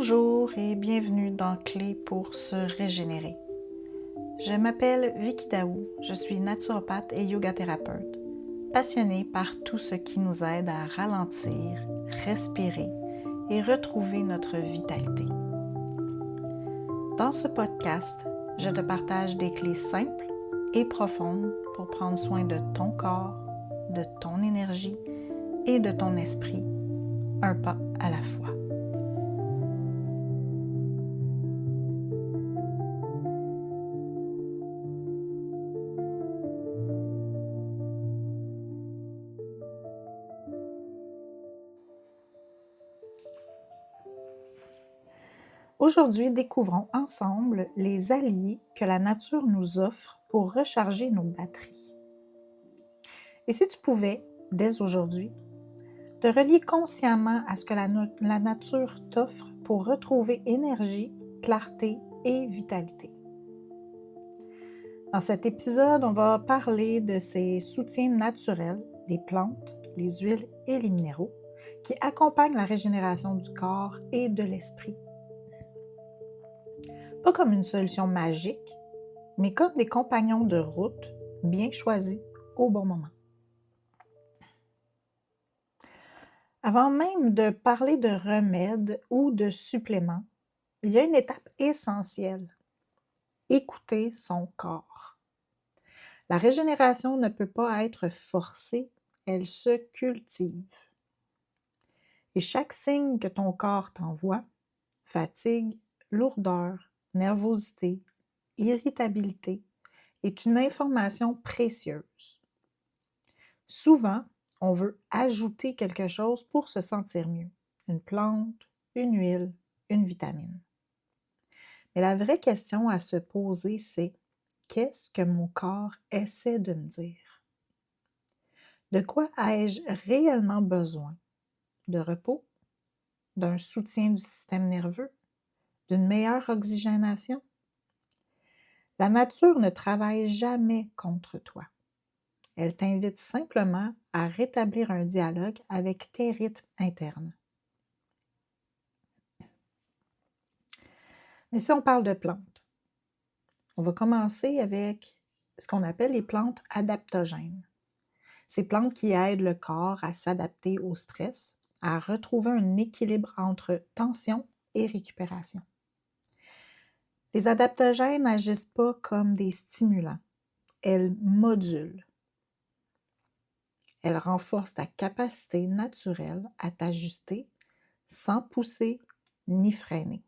Bonjour et bienvenue dans Clé pour se régénérer. Je m'appelle Vicky Daou, je suis naturopathe et yoga thérapeute, passionnée par tout ce qui nous aide à ralentir, respirer et retrouver notre vitalité. Dans ce podcast, je te partage des clés simples et profondes pour prendre soin de ton corps, de ton énergie et de ton esprit, un pas à la fois. Aujourd'hui, découvrons ensemble les alliés que la nature nous offre pour recharger nos batteries. Et si tu pouvais, dès aujourd'hui, te relier consciemment à ce que la nature t'offre pour retrouver énergie, clarté et vitalité. Dans cet épisode, on va parler de ces soutiens naturels, les plantes, les huiles et les minéraux, qui accompagnent la régénération du corps et de l'esprit. Pas comme une solution magique, mais comme des compagnons de route bien choisis au bon moment. Avant même de parler de remèdes ou de suppléments, il y a une étape essentielle: écouter son corps. La régénération ne peut pas être forcée, elle se cultive. Et chaque signe que ton corps t'envoie, fatigue, lourdeur, nervosité, irritabilité, est une information précieuse. Souvent, on veut ajouter quelque chose pour se sentir mieux. Une plante, une huile, une vitamine. Mais la vraie question à se poser, c'est: qu'est-ce que mon corps essaie de me dire? De quoi ai-je réellement besoin? De repos? D'un soutien du système nerveux? D'une meilleure oxygénation? La nature ne travaille jamais contre toi. Elle t'invite simplement à rétablir un dialogue avec tes rythmes internes. Mais si on parle de plantes, on va commencer avec ce qu'on appelle les plantes adaptogènes. Ces plantes qui aident le corps à s'adapter au stress, à retrouver un équilibre entre tension et récupération. Les adaptogènes n'agissent pas comme des stimulants. Elles modulent. Elles renforcent ta capacité naturelle à t'ajuster sans pousser ni freiner.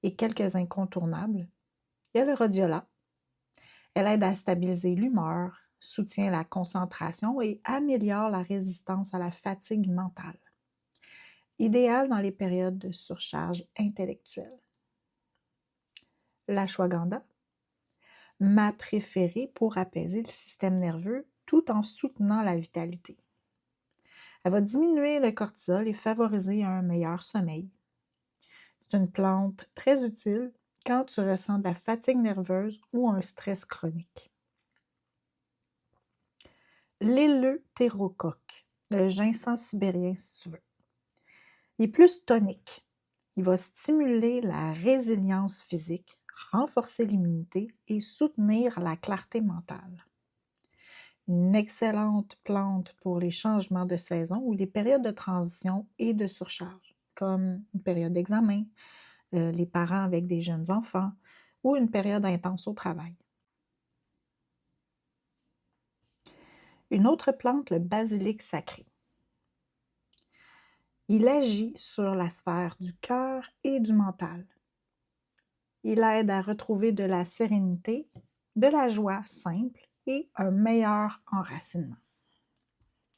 Et quelques incontournables, il y a le rhodiola. Elle aide à stabiliser l'humeur, soutient la concentration et améliore la résistance à la fatigue mentale. Idéal dans les périodes de surcharge intellectuelle. L'ashwagandha, ma préférée pour apaiser le système nerveux tout en soutenant la vitalité. Elle va diminuer le cortisol et favoriser un meilleur sommeil. C'est une plante très utile quand tu ressens de la fatigue nerveuse ou un stress chronique. L'éleutérocoque, le ginseng sibérien si tu veux. Il est plus tonique. Il va stimuler la résilience physique, renforcer l'immunité et soutenir la clarté mentale. Une excellente plante pour les changements de saison ou les périodes de transition et de surcharge, comme une période d'examen, les parents avec des jeunes enfants ou une période intense au travail. Une autre plante, le basilic sacré. Il agit sur la sphère du cœur et du mental. Il aide à retrouver de la sérénité, de la joie simple et un meilleur enracinement.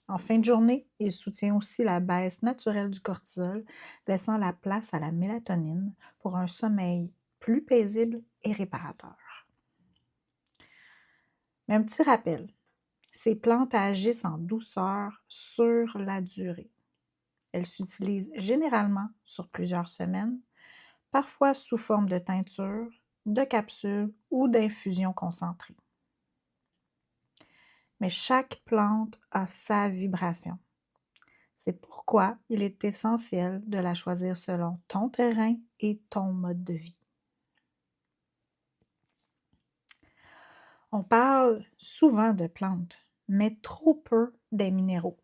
En fin de journée, il soutient aussi la baisse naturelle du cortisol, laissant la place à la mélatonine pour un sommeil plus paisible et réparateur. Mais un petit rappel, ces plantes agissent en douceur sur la durée. Elles s'utilisent généralement sur plusieurs semaines, parfois sous forme de teinture, de capsules ou d'infusions concentrées. Mais chaque plante a sa vibration, C'est pourquoi il est essentiel de la choisir selon ton terrain et ton mode de vie. On parle souvent de plantes, mais trop peu des minéraux,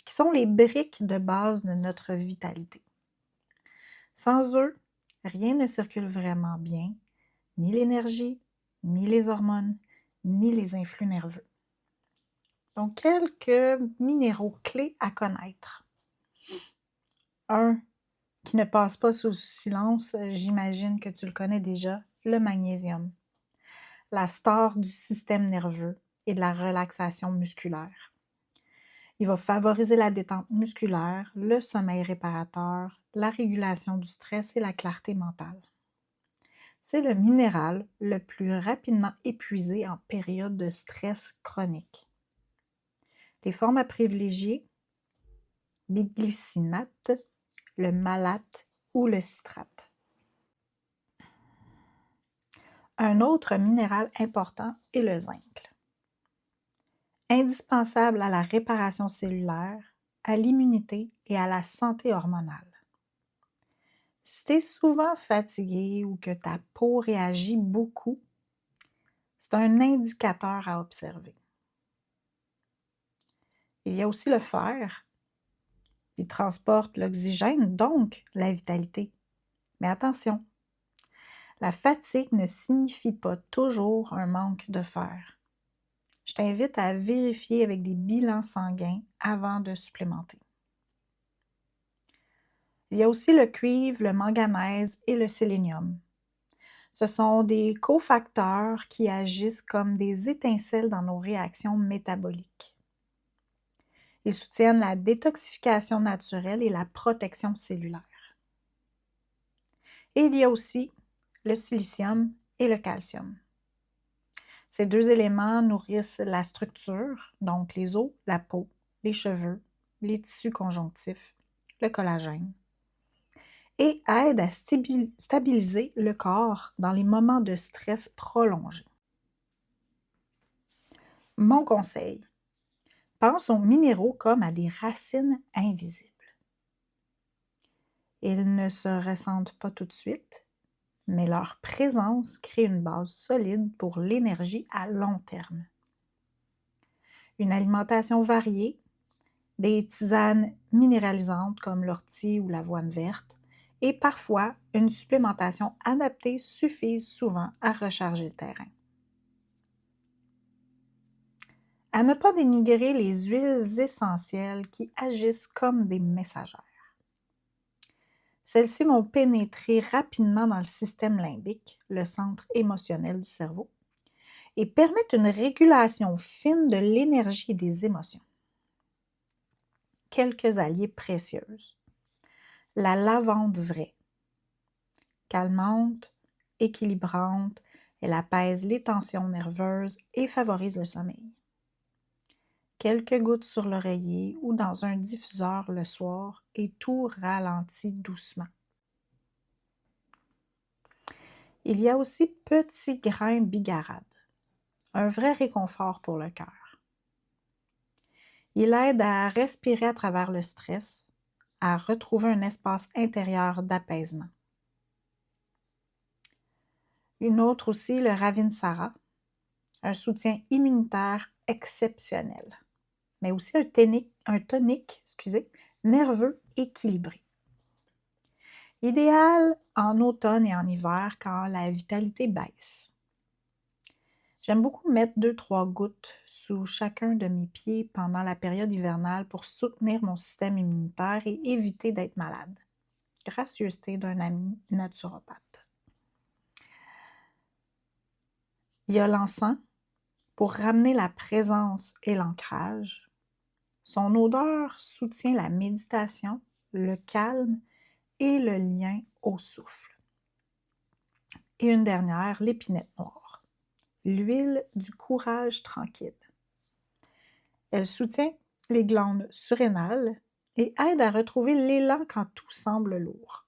qui sont les briques de base de notre vitalité. Sans eux, rien ne circule vraiment bien, ni l'énergie, ni les hormones, ni les influx nerveux. Donc, quelques minéraux clés à connaître. Un qui ne passe pas sous silence, j'imagine que tu le connais déjà, le magnésium, la star du système nerveux et de la relaxation musculaire. Il va favoriser la détente musculaire, le sommeil réparateur, la régulation du stress et la clarté mentale. C'est le minéral le plus rapidement épuisé en période de stress chronique. Les formes à privilégier, biglycinate, le malate ou le citrate. Un autre minéral important est le zinc. Indispensable à la réparation cellulaire, à l'immunité et à la santé hormonale. Si tu es souvent fatigué ou que ta peau réagit beaucoup, c'est un indicateur à observer. Il y a aussi le fer. Il transporte l'oxygène, donc la vitalité. Mais attention, la fatigue ne signifie pas toujours un manque de fer. Je t'invite à vérifier avec des bilans sanguins avant de supplémenter. Il y a aussi le cuivre, le manganèse et le sélénium. Ce sont des cofacteurs qui agissent comme des étincelles dans nos réactions métaboliques. Ils soutiennent la détoxification naturelle et la protection cellulaire. Et il y a aussi le silicium et le calcium. Ces deux éléments nourrissent la structure, donc les os, la peau, les cheveux, les tissus conjonctifs, le collagène, et aident à stabiliser le corps dans les moments de stress prolongés. Mon conseil, pense aux minéraux comme à des racines invisibles. Ils ne se ressentent pas tout de suite, mais leur présence crée une base solide pour l'énergie à long terme. Une alimentation variée, des tisanes minéralisantes comme l'ortie ou l'avoine verte, et parfois une supplémentation adaptée suffisent souvent à recharger le terrain. À ne pas dénigrer les huiles essentielles qui agissent comme des messagères. Celles-ci vont pénétrer rapidement dans le système limbique, le centre émotionnel du cerveau, et permettent une régulation fine de l'énergie et des émotions. Quelques alliées précieuses. La lavande vraie. Calmante, équilibrante, elle apaise les tensions nerveuses et favorise le sommeil. Quelques gouttes sur l'oreiller ou dans un diffuseur le soir et tout ralentit doucement. Il y a aussi petit grain bigarade, un vrai réconfort pour le cœur. Il aide à respirer à travers le stress, à retrouver un espace intérieur d'apaisement. Une autre aussi, le Ravinsara, un soutien immunitaire exceptionnel, mais aussi un tonique nerveux équilibré. Idéal en automne et en hiver quand la vitalité baisse. J'aime beaucoup mettre 2-3 gouttes sous chacun de mes pieds pendant la période hivernale pour soutenir mon système immunitaire et éviter d'être malade. Gracieuseté d'un ami naturopathe. Il y a l'encens pour ramener la présence et l'ancrage. Son odeur soutient la méditation, le calme et le lien au souffle. Et une dernière, l'épinette noire, l'huile du courage tranquille. Elle soutient les glandes surrénales et aide à retrouver l'élan quand tout semble lourd.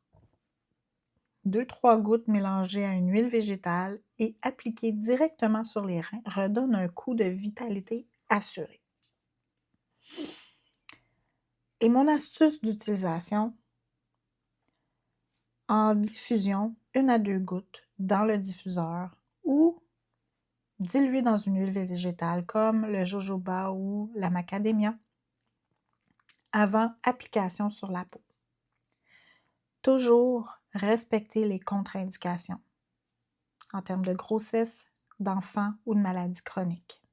2-3 gouttes mélangées à une huile végétale et appliquées directement sur les reins redonnent un coup de vitalité assuré. Et mon astuce d'utilisation, en diffusion, 1 à 2 gouttes dans le diffuseur ou dilué dans une huile végétale comme le jojoba ou la macadamia avant application sur la peau. Toujours respecter les contre-indications en termes de grossesse, d'enfants ou de maladies chroniques.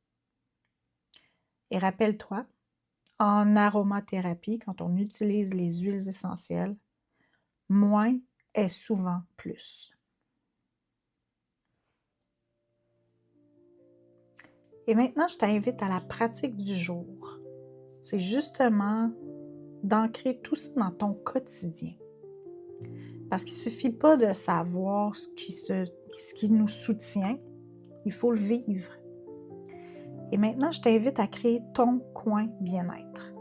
Et rappelle-toi, en aromathérapie, quand on utilise les huiles essentielles, moins est souvent plus. Et maintenant, je t'invite à la pratique du jour. C'est justement d'ancrer tout ça dans ton quotidien. Parce qu'il ne suffit pas de savoir ce qui nous soutient, il faut le vivre. Et maintenant, je t'invite à créer ton coin bien-être.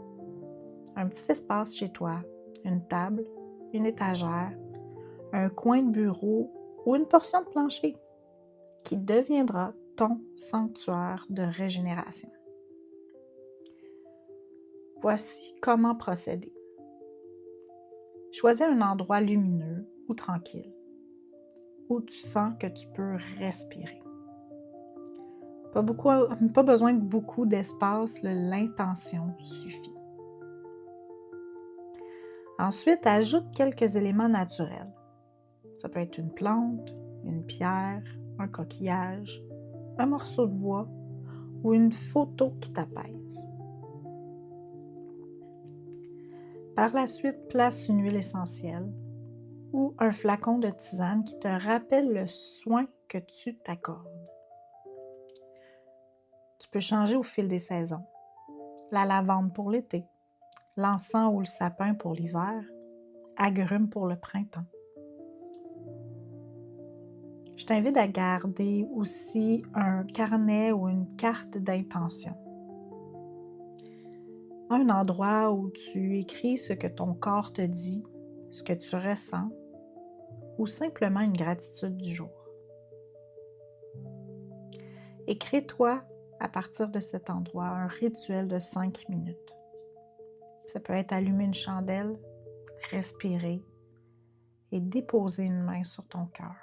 Un petit espace chez toi, une table, une étagère, un coin de bureau ou une portion de plancher qui deviendra ton sanctuaire de régénération. Voici comment procéder. Choisis un endroit lumineux ou tranquille, où tu sens que tu peux respirer. Pas besoin de beaucoup d'espace, l'intention suffit. Ensuite, ajoute quelques éléments naturels. Ça peut être une plante, une pierre, un coquillage, un morceau de bois ou une photo qui t'apaise. Par la suite, place une huile essentielle ou un flacon de tisane qui te rappelle le soin que tu t'accordes. Tu peux changer au fil des saisons. La lavande pour l'été, l'encens ou le sapin pour l'hiver, agrumes pour le printemps. Je t'invite à garder aussi un carnet ou une carte d'intention. Un endroit où tu écris ce que ton corps te dit, ce que tu ressens, ou simplement une gratitude du jour. Et crée-toi, à partir de cet endroit, un rituel de 5 minutes. Ça peut être allumer une chandelle, respirer et déposer une main sur ton cœur.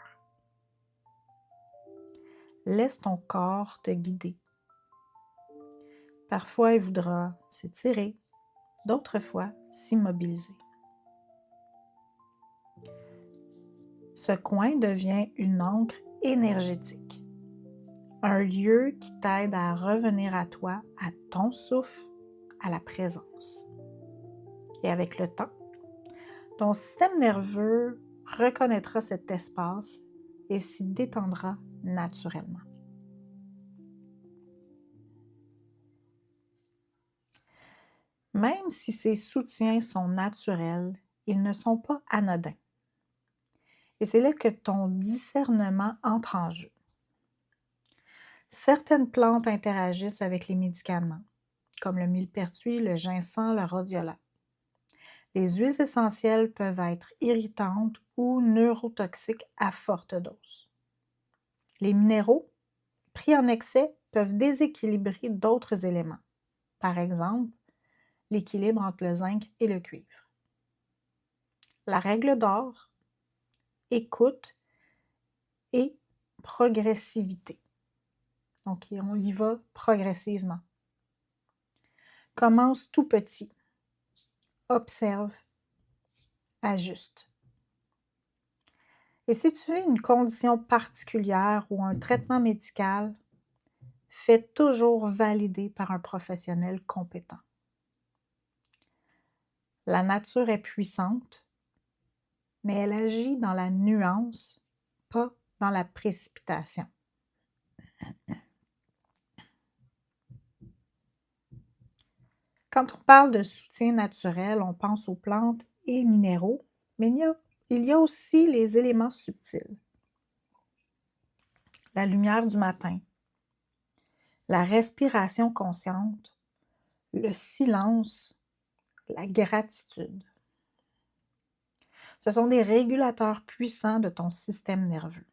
Laisse ton corps te guider. Parfois, il voudra s'étirer, d'autres fois, s'immobiliser. Ce coin devient une ancre énergétique, un lieu qui t'aide à revenir à toi, à ton souffle, à la présence. Et avec le temps, ton système nerveux reconnaîtra cet espace et s'y détendra naturellement. Même si ces soutiens sont naturels, ils ne sont pas anodins. Et c'est là que ton discernement entre en jeu. Certaines plantes interagissent avec les médicaments, comme le millepertuis, le ginseng, le rhodiola. Les huiles essentielles peuvent être irritantes ou neurotoxiques à forte dose. Les minéraux, pris en excès, peuvent déséquilibrer d'autres éléments. Par exemple, l'équilibre entre le zinc et le cuivre. La règle d'or, écoute et progressivité. Donc, on y va progressivement. Commence tout petit. Observe. Ajuste. Et si tu vis une condition particulière ou un traitement médical, fais toujours valider par un professionnel compétent. La nature est puissante, mais elle agit dans la nuance, pas dans la précipitation. Quand on parle de soutien naturel, on pense aux plantes et minéraux, mais il y a aussi les éléments subtils. La lumière du matin, la respiration consciente, le silence, la gratitude. Ce sont des régulateurs puissants de ton système nerveux.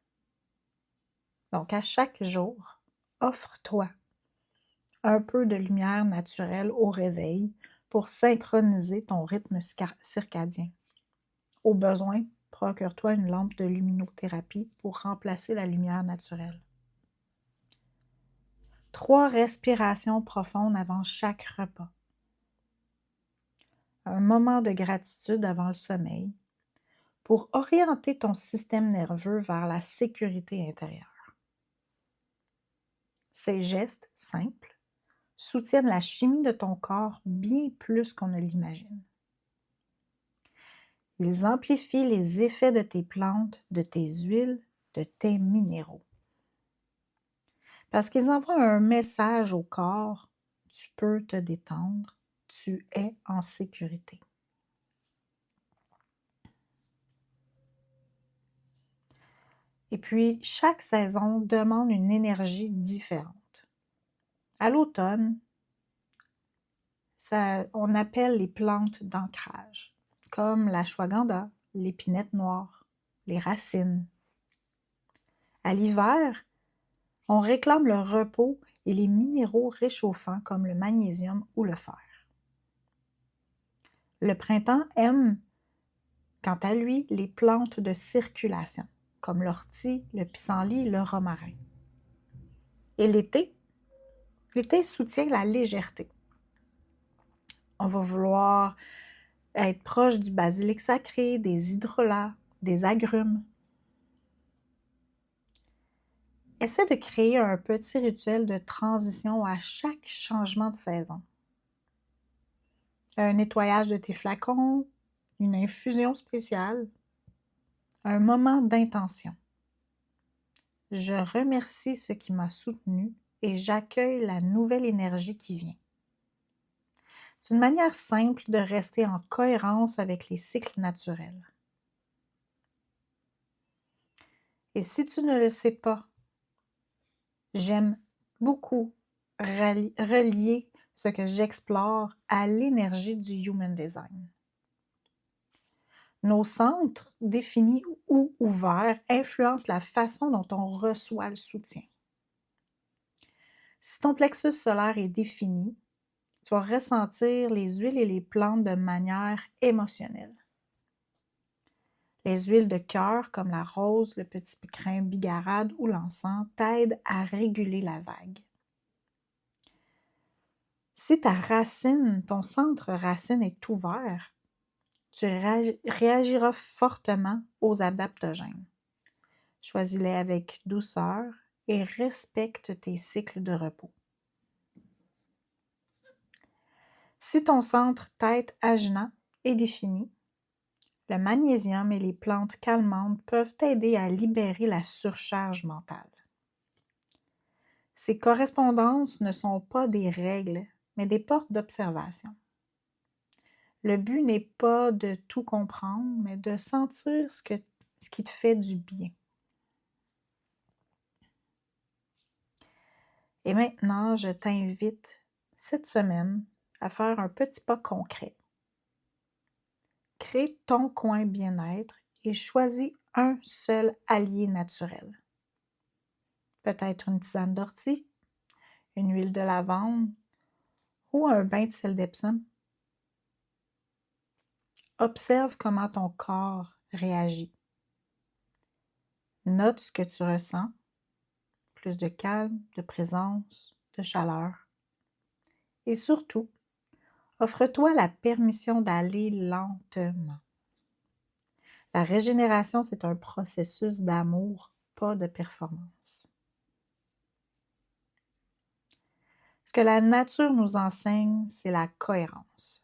Donc, à chaque jour, offre-toi un peu de lumière naturelle au réveil pour synchroniser ton rythme circadien. Au besoin, procure-toi une lampe de luminothérapie pour remplacer la lumière naturelle. 3 respirations profondes avant chaque repas. Un moment de gratitude avant le sommeil pour orienter ton système nerveux vers la sécurité intérieure. Ces gestes simples soutiennent la chimie de ton corps bien plus qu'on ne l'imagine. Ils amplifient les effets de tes plantes, de tes huiles, de tes minéraux. Parce qu'ils envoient un message au corps, tu peux te détendre, tu es en sécurité. Et puis, chaque saison demande une énergie différente. À l'automne, on appelle les plantes d'ancrage, comme l'ashwagandha, l'épinette noire, les racines. À l'hiver, on réclame le repos et les minéraux réchauffants comme le magnésium ou le fer. Le printemps aime, quant à lui, les plantes de circulation, comme l'ortie, le pissenlit, le romarin. Et l'été soutient la légèreté. On va vouloir être proche du basilic sacré, des hydrolats, des agrumes. Essaie de créer un petit rituel de transition à chaque changement de saison. Un nettoyage de tes flacons, une infusion spéciale, un moment d'intention. Je remercie ce qui m'a soutenu et j'accueille la nouvelle énergie qui vient. C'est une manière simple de rester en cohérence avec les cycles naturels. Et si tu ne le sais pas, j'aime beaucoup relier ce que j'explore à l'énergie du Human Design. Nos centres définis ou ouverts influencent la façon dont on reçoit le soutien. Si ton plexus solaire est défini, tu vas ressentir les huiles et les plantes de manière émotionnelle. Les huiles de cœur comme la rose, le petit crin bigarade ou l'encens t'aident à réguler la vague. Si ton centre racine est ouvert, tu réagiras fortement aux adaptogènes. Choisis-les avec douceur et respecte tes cycles de repos. Si ton centre tête ajna est défini, le magnésium et les plantes calmantes peuvent t'aider à libérer la surcharge mentale. Ces correspondances ne sont pas des règles, mais des portes d'observation. Le but n'est pas de tout comprendre, mais de sentir ce qui te fait du bien. Et maintenant, je t'invite cette semaine à faire un petit pas concret. Crée ton coin bien-être et choisis un seul allié naturel. Peut-être une tisane d'ortie, une huile de lavande ou un bain de sel d'Epsom. Observe comment ton corps réagit. Note ce que tu ressens, plus de calme, de présence, de chaleur. Et surtout, offre-toi la permission d'aller lentement. La régénération, c'est un processus d'amour, pas de performance. Ce que la nature nous enseigne, c'est la cohérence.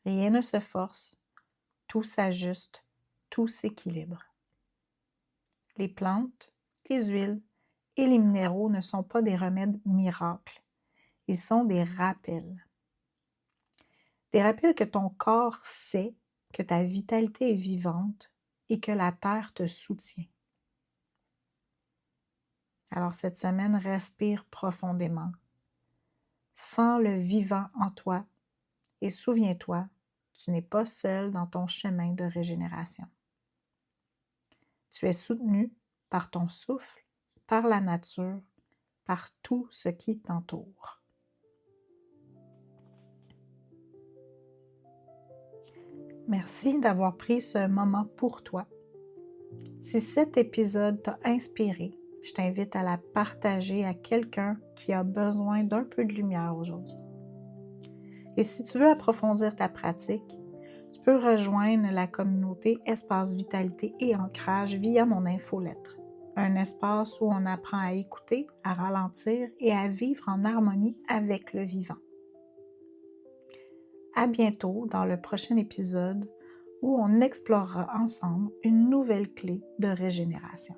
Rien ne se force, tout s'ajuste, tout s'équilibre. Les plantes, les huiles et les minéraux ne sont pas des remèdes miracles, ils sont des rappels. Des rappels que ton corps sait que ta vitalité est vivante et que la terre te soutient. Alors cette semaine, respire profondément. Sens le vivant en toi et souviens-toi, tu n'es pas seul dans ton chemin de régénération. Tu es soutenu par ton souffle, par la nature, par tout ce qui t'entoure. Merci d'avoir pris ce moment pour toi. Si cet épisode t'a inspiré, je t'invite à la partager à quelqu'un qui a besoin d'un peu de lumière aujourd'hui. Et si tu veux approfondir ta pratique, tu peux rejoindre la communauté Espace Vitalité et Ancrage via mon infolettre, un espace où on apprend à écouter, à ralentir et à vivre en harmonie avec le vivant. À bientôt dans le prochain épisode où on explorera ensemble une nouvelle clé de régénération.